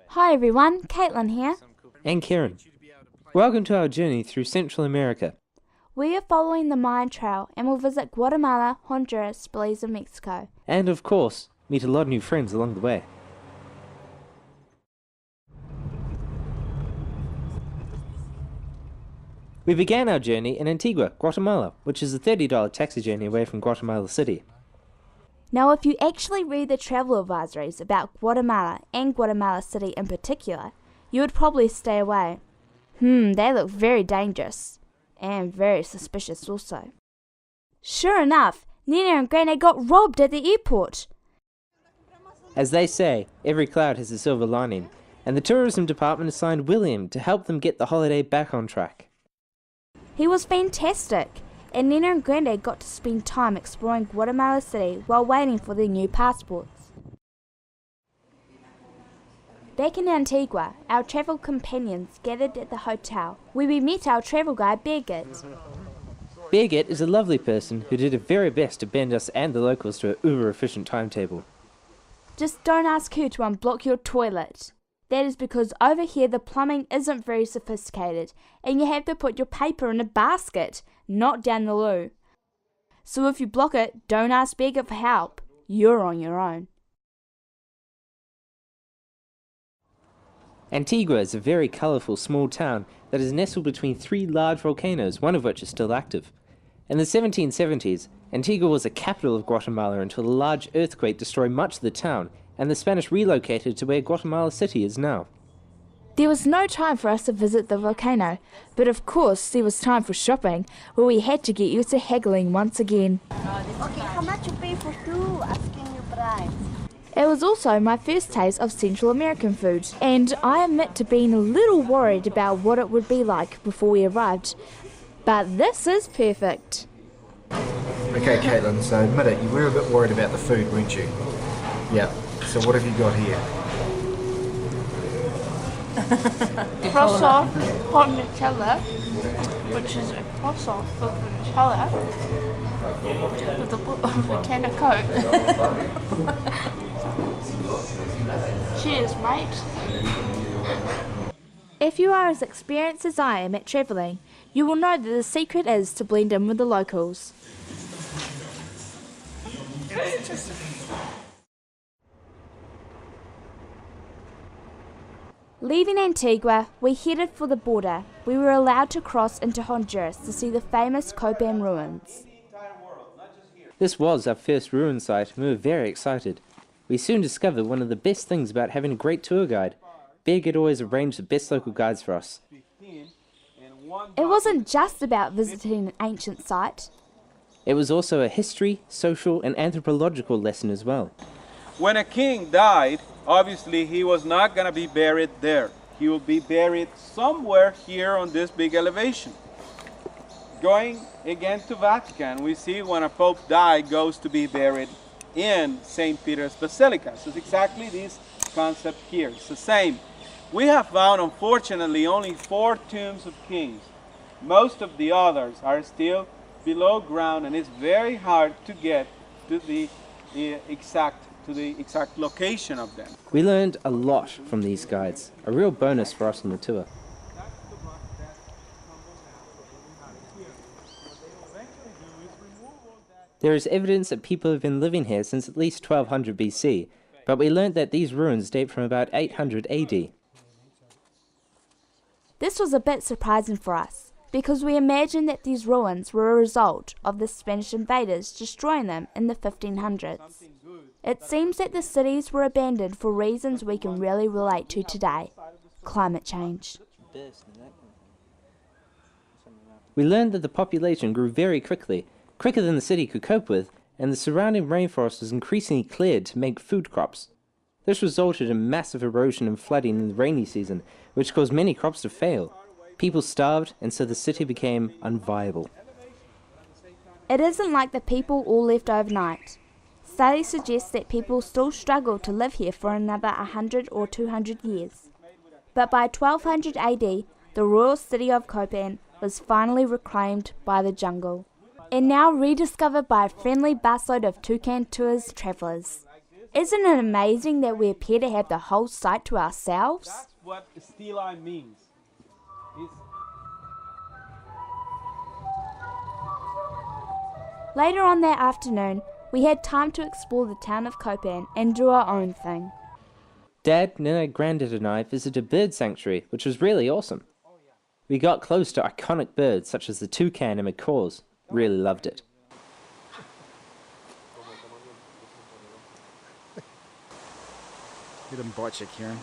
Hi everyone, Caitlin here. And Cairan. Welcome to our journey through Central America. We are following the Mayan Trail and will visit Guatemala, Honduras, Belize and Mexico. And of course, meet a lot of new friends along the way. We began our journey in Antigua, Guatemala, which is a $30 taxi journey away from Guatemala City. Now if you actually read the travel advisories about Guatemala and Guatemala City in particular, you would probably stay away. They look very dangerous. And very suspicious also. Sure enough, Nina and Granny got robbed at the airport. As they say, every cloud has a silver lining, and the tourism department assigned William to help them get the holiday back on track. He was fantastic, and Nina and Granny got to spend time exploring Guatemala City while waiting for their new passports. Back in Antigua, our travel companions gathered at the hotel, where we met our travel guide Birgit. Birgit is a lovely person who did her very best to bend us and the locals to an uber-efficient timetable. Just don't ask her to unblock your toilet. That is because over here the plumbing isn't very sophisticated, and you have to put your paper in a basket, not down the loo. So if you block it, don't ask Birgit for help. You're on your own. Antigua is a very colourful small town that is nestled between three large volcanoes, one of which is still active. In the 1770s, Antigua was the capital of Guatemala until a large earthquake destroyed much of the town, and the Spanish relocated to where Guatemala City is now. There was no time for us to visit the volcano, but of course there was time for shopping, where we had to get used to haggling once again. Okay, how much you pay for two? Asking you price. It was also my first taste of Central American food, and I admit to being a little worried about what it would be like before we arrived. But this is perfect. Okay, Caitlin, so admit it, you were a bit worried about the food, weren't you? Yeah. So what have you got here? Croissant hot Nutella, which is a croissant filled with Nutella with a can of Coke. Cheers, mate. If you are as experienced as I am at travelling, you will know that the secret is to blend in with the locals. Leaving Antigua, we headed for the border. We were allowed to cross into Honduras to see the famous Copan Ruins. This was our first ruin site, and we were very excited. We soon discovered one of the best things about having a great tour guide. Birgit always arranged the best local guides for us. It wasn't just about visiting an ancient site. It was also a history, social and anthropological lesson as well. When a king died, obviously he was not going to be buried there. He will be buried somewhere here on this big elevation. Going again to Vatican, we see when a pope died, goes to be buried in St. Peter's Basilica. So it's exactly this concept here. It's the same. We have found, unfortunately, only 4 tombs of kings. Most of the others are still below ground, and it's very hard to get to the exact location of them. We learned a lot from these guides, a real bonus for us on the tour. There is evidence that people have been living here since at least 1200 BC, but we learned that these ruins date from about 800 AD. This was a bit surprising for us, because we imagined that these ruins were a result of the Spanish invaders destroying them in the 1500s. It seems that the cities were abandoned for reasons we can really relate to today: climate change. We learned that the population grew very quickly, quicker than the city could cope with, and the surrounding rainforest was increasingly cleared to make food crops. This resulted in massive erosion and flooding in the rainy season, which caused many crops to fail. People starved, and so the city became unviable. It isn't like the people all left overnight. Studies suggest that people still struggle to live here for another 100 or 200 years. But by 1200 AD, the royal city of Copan was finally reclaimed by the jungle, and now rediscovered by a friendly busload of toucan tours travellers. Isn't it amazing that we appear to have the whole site to ourselves? That's what stele means. Later on that afternoon, we had time to explore the town of Copan and do our own thing. Dad, Nana, Grandad and I visited a bird sanctuary, which was really awesome. We got close to iconic birds such as the toucan and macaws. Really loved it. He didn't bite you, Kieran.